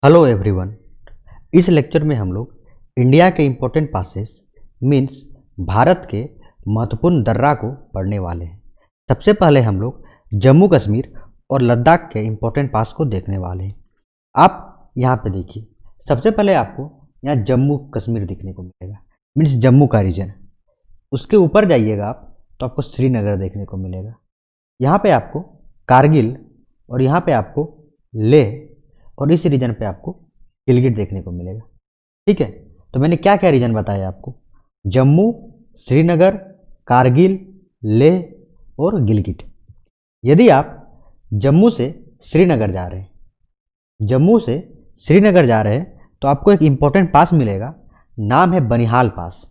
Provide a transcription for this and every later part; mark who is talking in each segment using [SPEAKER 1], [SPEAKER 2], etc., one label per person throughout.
[SPEAKER 1] Hello everyone. इस lecture में हम लोग इंडिया के इम्पोर्टेंट पासेस मीन्स भारत के महत्वपूर्ण दर्रा को पढ़ने वाले हैं। सबसे पहले हम लोग जम्मू कश्मीर और लद्दाख के इम्पोर्टेंट पास को देखने वाले हैं। आप यहाँ पे देखिए, सबसे पहले आपको यहाँ जम्मू कश्मीर देखने को मिलेगा, मीन्स जम्मू का रीजन। उसके ऊपर जाइएगा आप तो आपको श्रीनगर देखने को मिलेगा। यहाँ पे आपको कारगिल और यहाँ पे आपको लेह और इस रीजन पे आपको गिलगिट देखने को मिलेगा। ठीक है, तो मैंने क्या क्या रीजन बताया आपको? जम्मू, श्रीनगर, कारगिल, लेह और गिलगिट। यदि आप जम्मू से श्रीनगर जा रहे हैं, तो आपको एक इम्पोर्टेंट पास मिलेगा, नाम है बनिहाल पास।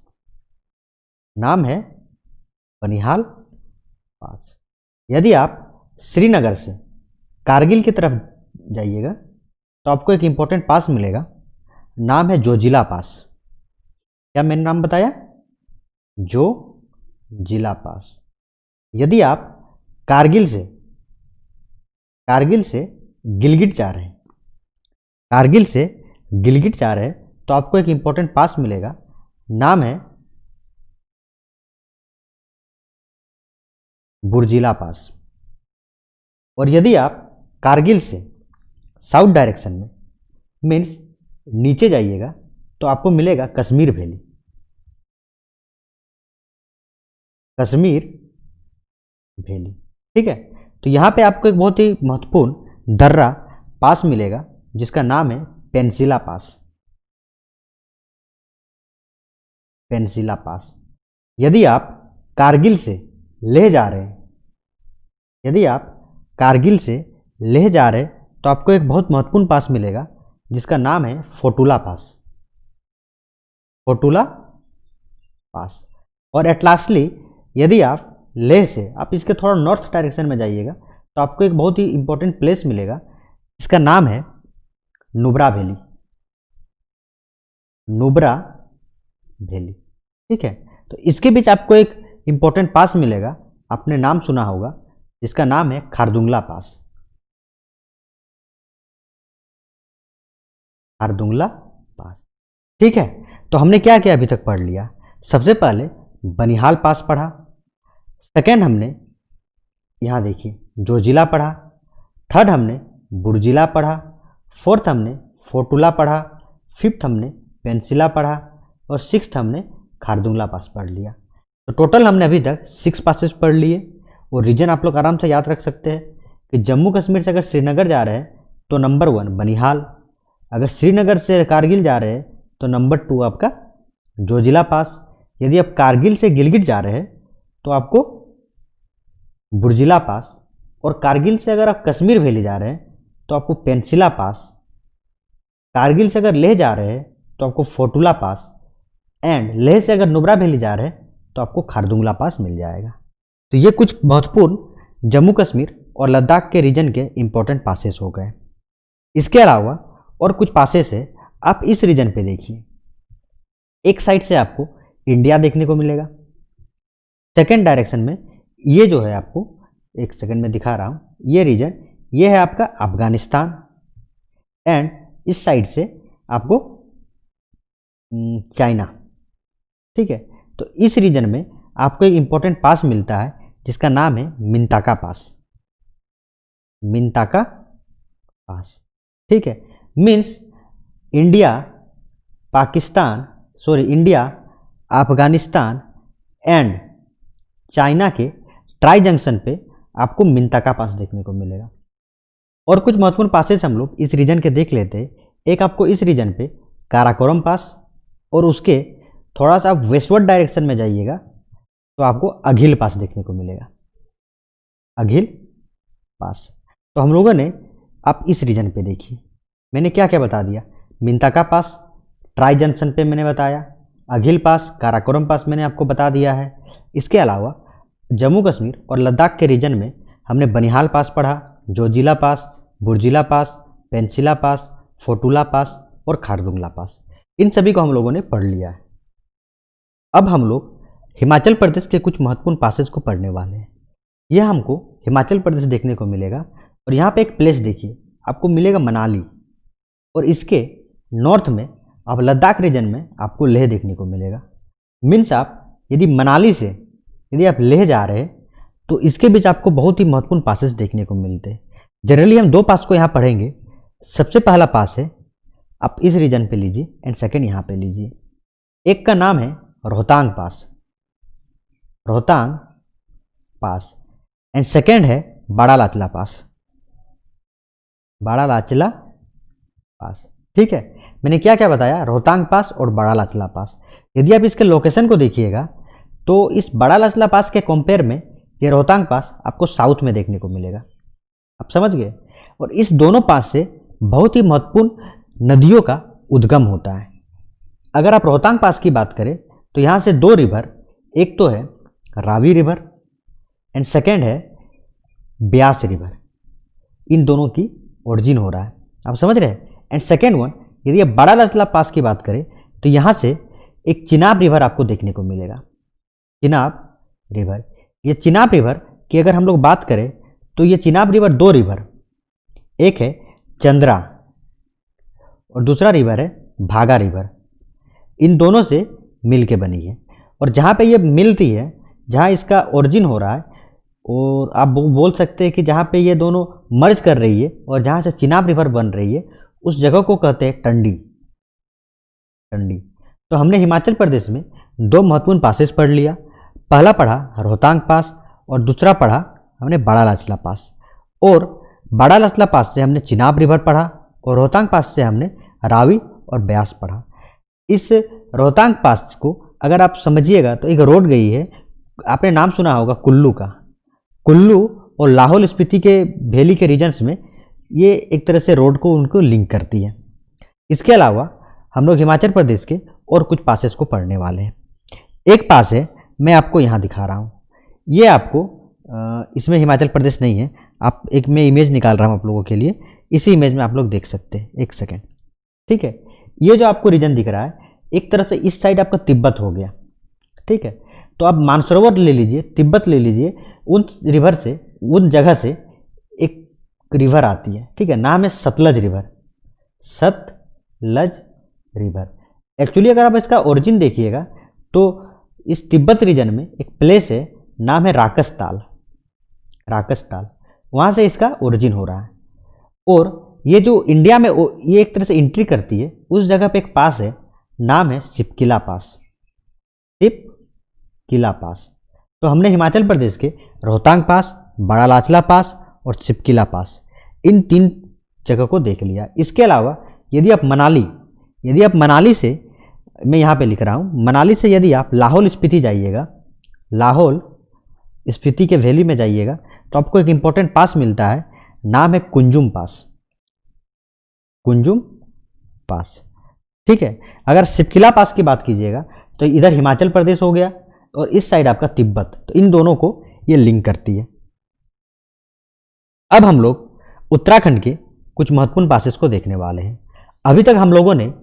[SPEAKER 1] यदि आप श्रीनगर से कारगिल की तरफ जाइएगा तो आपको एक इम्पोर्टेंट पास मिलेगा, नाम है जोजिला पास। क्या मैंने नाम बताया? जोजिला पास। यदि आप कारगिल से गिलगिट जा रहे हैं, तो आपको एक इम्पोर्टेंट पास मिलेगा, नाम है बुर्जिला पास। और यदि आप कारगिल से साउथ डायरेक्शन में मीन्स नीचे जाइएगा तो आपको मिलेगा कश्मीर वैली। ठीक है, तो यहाँ पे आपको एक बहुत ही महत्वपूर्ण दर्रा पास मिलेगा जिसका नाम है पेंसिला पास। यदि आप कारगिल से लेह जा रहे हैं, तो आपको एक बहुत महत्वपूर्ण पास मिलेगा जिसका नाम है फोटुला पास। और एट लास्टली यदि आप लेह से आप इसके थोड़ा नॉर्थ डायरेक्शन में जाइएगा तो आपको एक बहुत ही इंपॉर्टेंट प्लेस मिलेगा जिसका नाम है नुब्रा वैली। ठीक है, तो इसके बीच आपको एक इंपॉर्टेंट पास मिलेगा, आपने नाम सुना होगा, जिसका नाम है खारदुंगला पास। ठीक है, तो हमने क्या क्या अभी तक पढ़ लिया? सबसे पहले बनिहाल पास पढ़ा, सेकेंड हमने यहाँ देखिए जोजिला पढ़ा, थर्ड हमने बुर्जिला पढ़ा, फोर्थ हमने फोटुला पढ़ा, फिफ्थ हमने पेंसिला पढ़ा और सिक्स्थ हमने खारदुंगला पास पढ़ लिया। तो टोटल हमने अभी तक 6 पासेस पढ़ लिए। और रीजन आप लोग आराम से याद रख सकते हैं कि जम्मू कश्मीर से अगर श्रीनगर जा रहे हैं तो नंबर 1 बनिहाल, अगर श्रीनगर से कारगिल जा रहे हैं तो नंबर 2 आपका जोजिला पास, यदि आप कारगिल से गिलगिट जा रहे हैं तो आपको बुर्जिला पास, और कारगिल से अगर आप कश्मीर वैली जा रहे हैं तो आपको पेंसिला पास, कारगिल से अगर लेह जा रहे हैं तो आपको फोटुला पास, एंड लेह से अगर नुब्रा वैली जा रहे हैं तो आपको खारदुंगला पास मिल जाएगा। तो ये कुछ महत्वपूर्ण जम्मू कश्मीर और लद्दाख के रीजन के इंपॉर्टेंट पासेस हो गए। इसके अलावा और कुछ पासेस है, आप इस रीजन पे देखिए। एक साइड से आपको इंडिया देखने को मिलेगा, सेकेंड डायरेक्शन में ये जो है, आपको एक सेकंड में दिखा रहा हूँ, ये रीजन ये है आपका अफगानिस्तान, एंड इस साइड से आपको चाइना। ठीक है, तो इस रीजन में आपको एक इंपॉर्टेंट पास मिलता है जिसका नाम है मिंताका पास। ठीक है, means India, Afghanistan and China के ट्राई जंक्शन पे आपको मिंताका पास देखने को मिलेगा। और कुछ महत्वपूर्ण पासेस हम लोग इस रीजन के देख लेते हैं। एक आपको इस रीजन पे काराकोरम पास, और उसके थोड़ा सा आप वेस्टवर्ड डायरेक्शन में जाइएगा तो आपको अघिल पास देखने को मिलेगा, अघिल पास। तो हम लोगों ने, आप इस रीजन पे देखिए, मैंने क्या क्या बता दिया? मिंताका पास ट्राई जंक्शन पे मैंने बताया, अघिल पास, काराकोरम पास मैंने आपको बता दिया है। इसके अलावा जम्मू कश्मीर और लद्दाख के रीजन में हमने बनिहाल पास पढ़ा, जोजिला पास, बुर्जिला पास, पेंसिला पास, फोटुला पास और खारदुंगला पास। इन सभी को हम लोगों ने पढ़ लिया है। अब हम लोग हिमाचल प्रदेश के कुछ महत्वपूर्ण पासेस को पढ़ने वाले हैं। यह हमको हिमाचल प्रदेश देखने को मिलेगा, और यहाँ पे एक प्लेस देखिए, आपको मिलेगा मनाली, और इसके नॉर्थ में अब लद्दाख रीजन में आपको लेह देखने को मिलेगा। मीन्स आप यदि मनाली से यदि आप लेह जा रहे हैं तो इसके बीच आपको बहुत ही महत्वपूर्ण पासेस देखने को मिलते हैं। जनरली हम 2 पास को यहाँ पढ़ेंगे। सबसे पहला पास है, आप इस रीजन पे लीजिए, एंड सेकेंड यहाँ पे लीजिए। एक का नाम है रोहतांग पास, रोहतांग पास, एंड सेकेंड है बड़ा लाचला पास, बड़ा लाचला पास। ठीक है, मैंने क्या क्या बताया, रोहतांग पास और बड़ा लाचला पास। यदि आप इसके लोकेशन को देखिएगा तो इस बड़ा लाचला पास के कंपेयर में ये रोहतांग पास आपको साउथ में देखने को मिलेगा। आप समझ गए। और इस दोनों पास से बहुत ही महत्वपूर्ण नदियों का उद्गम होता है। अगर आप रोहतांग पास की बात करें तो यहाँ से 2 रिवर, एक तो है रावी रिवर एंड सेकेंड है ब्यास रिवर। इन दोनों की ओरिजिन हो रहा है, आप समझ रहे हैं। एंड सेकेंड वन, यदि आप बड़ा लाचला पास की बात करें तो यहाँ से एक चिनाब रिवर आपको देखने को मिलेगा, चिनाब रिवर। ये चिनाब रिवर की अगर हम लोग बात करें तो ये चिनाब रिवर 2 रिवर, एक है चंद्रा और दूसरा रिवर है भागा रिवर। इन दोनों से मिल के बनी है। और जहाँ पे ये मिलती है, जहाँ इसका ओरिजिन हो रहा है, और आप बोल सकते हैं कि जहाँ पे ये दोनों मर्ज कर रही है और जहाँ से चिनाब रिवर बन रही है, उस जगह को कहते हैं टंडी, टंडी। तो हमने हिमाचल प्रदेश में 2 महत्वपूर्ण पासेस पढ़ लिया। पहला पढ़ा रोहतांग पास और दूसरा पढ़ा हमने बड़ा लाचला पास। और बड़ा लाचला पास से हमने चिनाब रिवर पढ़ा और रोहतांग पास से हमने रावी और ब्यास पढ़ा। इस रोहतांग पास को अगर आप समझिएगा तो एक रोड गई है, आपने नाम सुना होगा कुल्लू का। कुल्लू और लाहौल स्पीति के वैली के रीजन्स में ये एक तरह से रोड को उनको लिंक करती है। इसके अलावा हम लोग हिमाचल प्रदेश के और कुछ पासेस को पढ़ने वाले हैं। एक पास है, मैं आपको यहाँ दिखा रहा हूँ। ये आपको इसमें हिमाचल प्रदेश नहीं है, आप एक मैं इमेज निकाल रहा हूँ आप लोगों के लिए। इसी इमेज में आप लोग देख सकते हैं, एक सेकेंड। ठीक है, ये जो आपको रीजन दिख रहा है एक तरह से इस साइड आपका तिब्बत हो गया। ठीक है, तो आप मानसरोवर ले लीजिए, तिब्बत ले लीजिए, उन रिवर से, उन जगह से एक रिवर आती है। ठीक है, नाम है Sutlej river, Sutlej river. Actually अगर आप इसका ओरिजिन देखिएगा तो इस तिब्बत रीजन में एक प्लेस है, नाम है राकसताल, राकसताल। वहाँ से इसका ओरिजिन हो रहा है। और ये जो इंडिया में ये एक तरह से एंट्री करती है, उस जगह पे एक पास है, नाम है सिपकिला पास, सिपकिला पास। तो हमने हिमाचल प्रदेश के रोहतांग पास, बड़ा लाचला पास और सिपकिला पास, इन 3 जगह को देख लिया। इसके अलावा यदि आप मनाली से, मैं यहाँ पे लिख रहा हूँ, मनाली से यदि आप लाहौल स्पीति जाइएगा, लाहौल स्पीति के वैली में जाइएगा तो आपको एक इम्पोर्टेंट पास मिलता है, नाम है कुंजुम पास, कुंजुम पास। ठीक है, अगर सिपकिला पास की बात कीजिएगा तो इधर हिमाचल प्रदेश हो गया और इस साइड आपका तिब्बत। तो इन दोनों को ये लिंक करती है। अब हम लोग उत्तराखंड के कुछ महत्वपूर्ण पासेस को देखने वाले हैं। अभी तक हम लोगों ने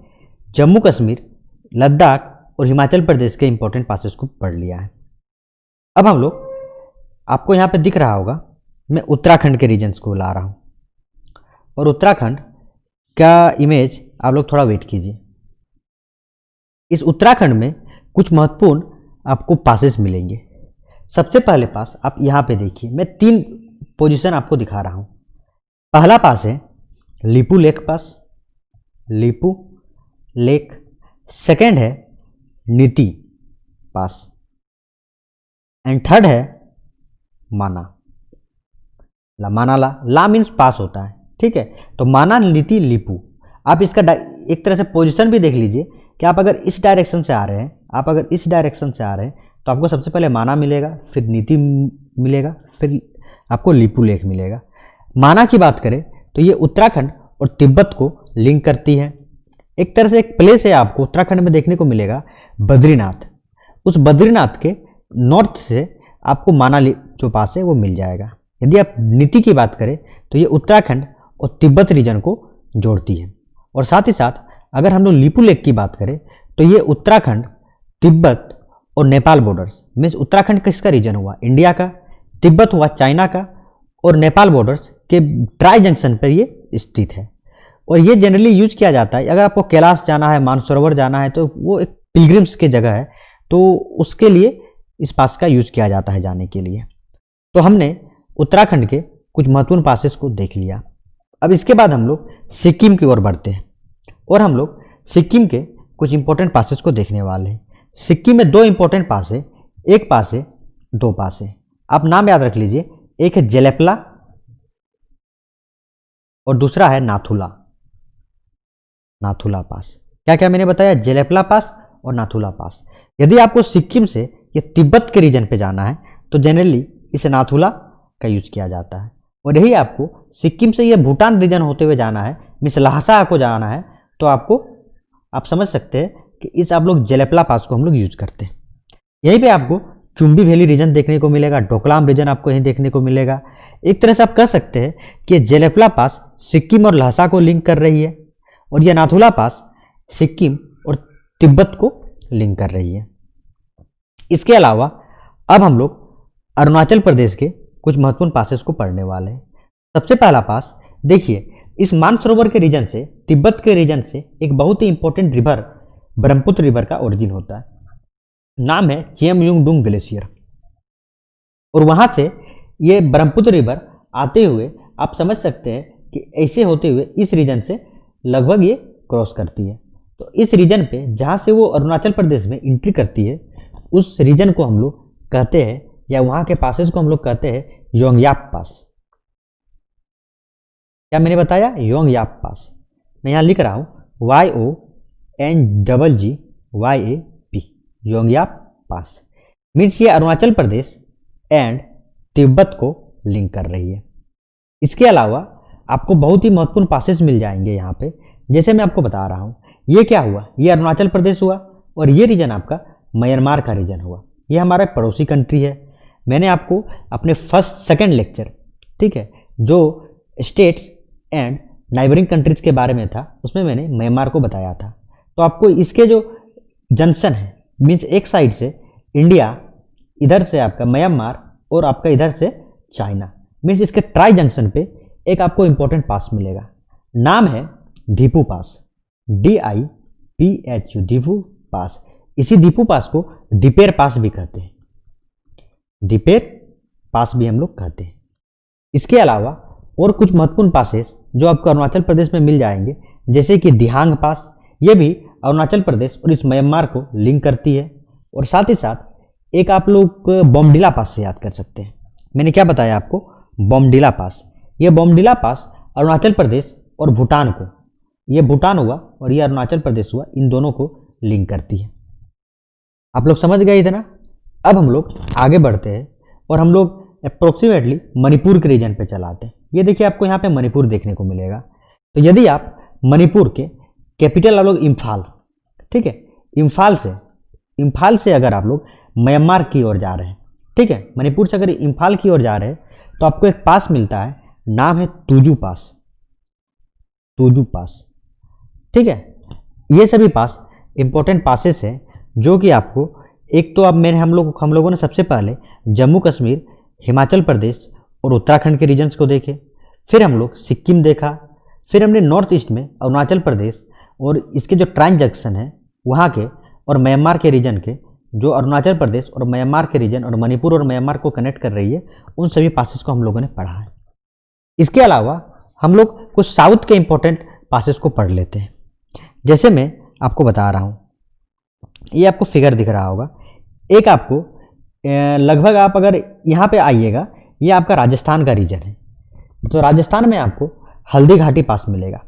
[SPEAKER 1] जम्मू कश्मीर, लद्दाख और हिमाचल प्रदेश के इंपॉर्टेंट पासेस को पढ़ लिया है। अब हम लोग, आपको यहाँ पे दिख रहा होगा, मैं उत्तराखंड के रीजन्स को ला रहा हूँ। और उत्तराखंड का इमेज आप लोग थोड़ा वेट कीजिए। इस उत्तराखंड में कुछ महत्वपूर्ण आपको पासेस मिलेंगे। सबसे पहले पास आप यहाँ पे देखिए, मैं 3 पोजीशन आपको दिखा रहा हूँ। पहला पास है लीपू लेक पास, लीपू लेक। सेकेंड है नीति पास एंड थर्ड है माना ला। माना ला मीन्स पास होता है। ठीक है, तो माना, नीति, लीपू। आप इसका एक तरह से पोजीशन भी देख लीजिए कि आप अगर इस डायरेक्शन से आ रहे हैं, तो आपको सबसे पहले माना मिलेगा, फिर नीति मिलेगा, फिर आपको लीपू लेक मिलेगा। माना की बात करें तो ये उत्तराखंड और तिब्बत को लिंक करती है। एक तरह से एक प्लेस है आपको उत्तराखंड में देखने को मिलेगा, बद्रीनाथ। उस बद्रीनाथ के नॉर्थ से आपको माना जो पास है वो मिल जाएगा। यदि आप नीति की बात करें तो ये उत्तराखंड और तिब्बत रीजन को जोड़ती है। और साथ ही साथ अगर हम लोग लीपू लेक की बात करें तो ये उत्तराखंड, तिब्बत और नेपाल बॉर्डर्स, मीन्स उत्तराखंड किसका रीजन हुआ, इंडिया का, तिब्बत हुआ चाइना का, और नेपाल बॉर्डर्स के ट्राई जंक्शन पर ये स्थित है। और ये जनरली यूज किया जाता है अगर आपको कैलाश जाना है, मानसरोवर जाना है, तो वो एक पिलग्रिम्स की जगह है, तो उसके लिए इस पास का यूज किया जाता है जाने के लिए। तो हमने उत्तराखंड के कुछ महत्वपूर्ण पासेस को देख लिया। अब इसके बाद हम लोग सिक्किम की ओर बढ़ते हैं और हम लोग सिक्किम के कुछ इंपॉर्टेंट पासेस को देखने वाले हैं। सिक्किम में 2 इंपॉर्टेंट पास है, एक पास है, 2 पास है। आप नाम याद रख लीजिए, एक है जेलेपला और दूसरा है नाथुला। नाथुला पास, क्या क्या मैंने बताया, जेलेपला पास और नाथुला पास। यदि आपको सिक्किम से या तिब्बत के रीजन पे जाना है तो जनरली इसे नाथुला का यूज किया जाता है। और यही आपको सिक्किम से ये भूटान रीजन होते हुए जाना है, मिस लहासा को जाना है, तो आपको आप समझ सकते हैं कि इस आप लोग जेलेपला पास को हम लोग यूज करते हैं। यहीं पे आपको चुम्बी वैली रीजन देखने को मिलेगा, डोकलाम रीजन आपको यहीं देखने को मिलेगा। एक तरह से आप कह सकते हैं कि जेलेपला पास सिक्किम और लहासा को लिंक कर रही है और यह नाथुला पास सिक्किम और तिब्बत को लिंक कर रही है। इसके अलावा अब हम लोग अरुणाचल प्रदेश के कुछ महत्वपूर्ण पासेस को पढ़ने वाले हैं। सबसे पहला पास देखिए, इस मानसरोवर के रीजन से, तिब्बत के रीजन से एक बहुत ही इंपॉर्टेंट रिवर ब्रह्मपुत्र रिवर का ओरिजिन होता है। नाम है चेमयुंगडुंग ग्लेशियर। और वहां से ये ब्रह्मपुत्र रिवर आते हुए आप समझ सकते हैं कि ऐसे होते हुए इस रीजन से लगभग ये क्रॉस करती है। तो इस रीजन पे जहाँ से वो अरुणाचल प्रदेश में एंट्री करती है, उस रीजन को हम लोग कहते हैं, या वहाँ के पासेस को हम लोग कहते हैं योंगयाप पास। क्या मैंने बताया, योंगयाप पास। मैं यहाँ लिख रहा हूँ YONGGYAP, योंगयाप पास। मीन्स ये अरुणाचल प्रदेश एंड तिब्बत को लिंक कर रही है। इसके अलावा आपको बहुत ही महत्वपूर्ण पासेस मिल जाएंगे यहाँ पे। जैसे मैं आपको बता रहा हूँ, ये क्या हुआ, ये अरुणाचल प्रदेश हुआ और ये रीजन आपका म्यांमार का रीजन हुआ। ये हमारा पड़ोसी कंट्री है। मैंने आपको अपने फर्स्ट सेकंड लेक्चर, ठीक है, जो स्टेट्स एंड नाइबरिंग कंट्रीज के बारे में था, उसमें मैंने म्यांमार को बताया था। तो आपको इसके जो जंक्शन है, मीन्स एक साइड से इंडिया, इधर से आपका म्यांमार और आपका इधर से चाइना, मीन्स इसके ट्राई जंक्शन पे एक आपको इंपॉर्टेंट पास मिलेगा। नाम है दीपू पास, DIPHU, दीपू पास। इसी दीपू पास को दीपेर पास भी कहते हैं, दीपेर पास भी हम लोग कहते हैं। इसके अलावा और कुछ महत्वपूर्ण पासेस जो आपको अरुणाचल प्रदेश में मिल जाएंगे, जैसे कि दिहांग पास, ये भी अरुणाचल प्रदेश और इस म्यांमार को लिंक करती है। और साथ ही साथ एक आप लोग बोमडिला पास से याद कर सकते हैं। मैंने क्या बताया आपको, बोमडिला पास। ये बोमडिला पास अरुणाचल प्रदेश और भूटान को, ये भूटान हुआ और ये अरुणाचल प्रदेश हुआ, इन दोनों को लिंक करती है। आप लोग समझ गए इतना। अब हम लोग आगे बढ़ते हैं और हम लोग अप्रोक्सीमेटली मणिपुर के रीजन पे चलाते हैं। ये देखिए, आपको यहाँ पे मणिपुर देखने को मिलेगा। तो यदि आप मणिपुर के कैपिटल आप लोग इम्फाल, ठीक है, इम्फाल से अगर आप लोग म्यांमार की ओर जा रहे हैं, ठीक है, मणिपुर से अगर इम्फाल की ओर जा रहे हैं, तो आपको एक पास मिलता है, नाम है तुजू पास, तुजू पास, ठीक है। ये सभी पास इंपॉर्टेंट पासेस हैं जो कि आपको, एक तो अब हम लोगों ने सबसे पहले जम्मू कश्मीर, हिमाचल प्रदेश और उत्तराखंड के रीजन्स को देखे, फिर हम लोग सिक्किम देखा, फिर हमने नॉर्थ ईस्ट में अरुणाचल प्रदेश और इसके जो ट्रांजैक्शन है वहाँ के, और म्यांमार के रीजन के, जो अरुणाचल प्रदेश और म्यांमार के रीजन और मणिपुर और म्यांमार को कनेक्ट कर रही है, उन सभी पासेस को हम लोगों ने पढ़ा है। इसके अलावा हम लोग कुछ साउथ के इंपॉर्टेंट पासेस को पढ़ लेते हैं। जैसे मैं आपको बता रहा हूँ, ये आपको फिगर दिख रहा होगा, एक आपको लगभग, आप अगर यहाँ पे आइएगा, ये आपका राजस्थान का रीजन है। तो राजस्थान में आपको हल्दी घाटी पास मिलेगा,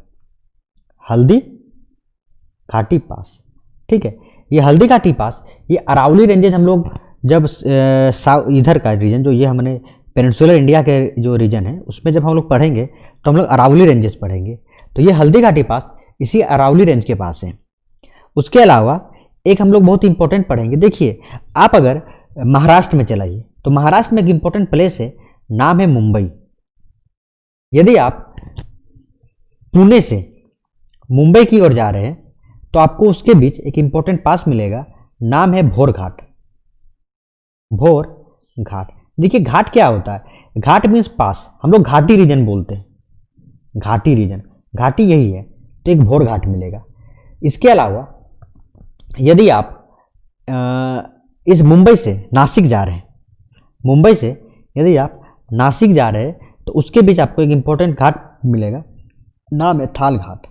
[SPEAKER 1] हल्दी घाटी पास, ठीक है। ये हल्दी घाटी पास, ये अरावली रेंजेस हम लोग जब इधर का रीजन, जो ये हमने पेनिनसुलर इंडिया के जो रीजन है, उसमें जब हम लोग पढ़ेंगे तो हम लोग अरावली रेंजेस पढ़ेंगे। तो ये हल्दी घाटी पास इसी अरावली रेंज के पास है। उसके अलावा एक हम लोग बहुत इंपॉर्टेंट पढ़ेंगे। देखिए, आप अगर महाराष्ट्र में चलाइए तो महाराष्ट्र में एक इंपॉर्टेंट प्लेस है, नाम है मुंबई। यदि आप पुणे से मुंबई की ओर जा रहे हैं तो आपको उसके बीच एक इंपॉर्टेंट पास मिलेगा, नाम है भोर घाट, भोर घाट। देखिए, घाट क्या होता है, घाट मीन्स पास, हम लोग घाटी रीजन बोलते हैं, घाटी रीजन। घाटी यही है तो एक भोर घाट मिलेगा। इसके अलावा यदि आप इस मुंबई से नासिक जा रहे हैं, मुंबई से यदि आप नासिक जा रहे हैं तो उसके बीच आपको एक इंपॉर्टेंट घाट मिलेगा, नाम है थाल घाट,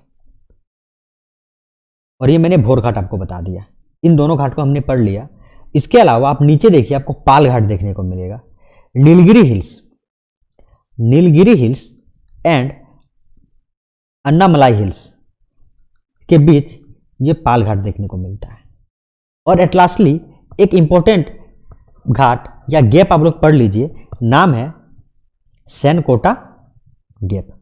[SPEAKER 1] और ये मैंने भोर घाट आपको बता दिया। इन दोनों घाट को हमने पढ़ लिया। इसके अलावा आप नीचे देखिए, आपको पाल घाट देखने को मिलेगा। Nilgiri hills, Nilgiri hills and Annamalai hills के बीच ये पाल घाट देखने को मिलता है। और एट लास्टली एक इंपॉर्टेंट घाट या गैप आप लोग पढ़ लीजिए, नाम है सैनकोटा गैप।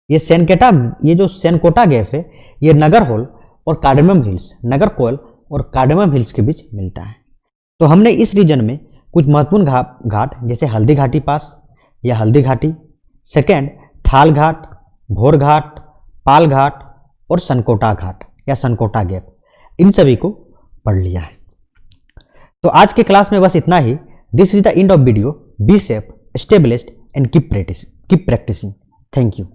[SPEAKER 1] ये जो सैनकोटा गैप है ये नगरहोल और कार्डेमम हिल्स, नागरकोइल और कार्डेमम हिल्स के बीच मिलता है। तो हमने इस रीजन में कुछ महत्वपूर्ण घाट जैसे हल्दी घाटी पास या हल्दी घाटी, सेकेंड थाल घाट, भोर घाट, पाल घाट और सनकोटा घाट या सनकोटा गैप, इन सभी को पढ़ लिया है। तो आज के क्लास में बस इतना ही। This is the end of video. Be safe, stay blessed and keep practicing. Thank you.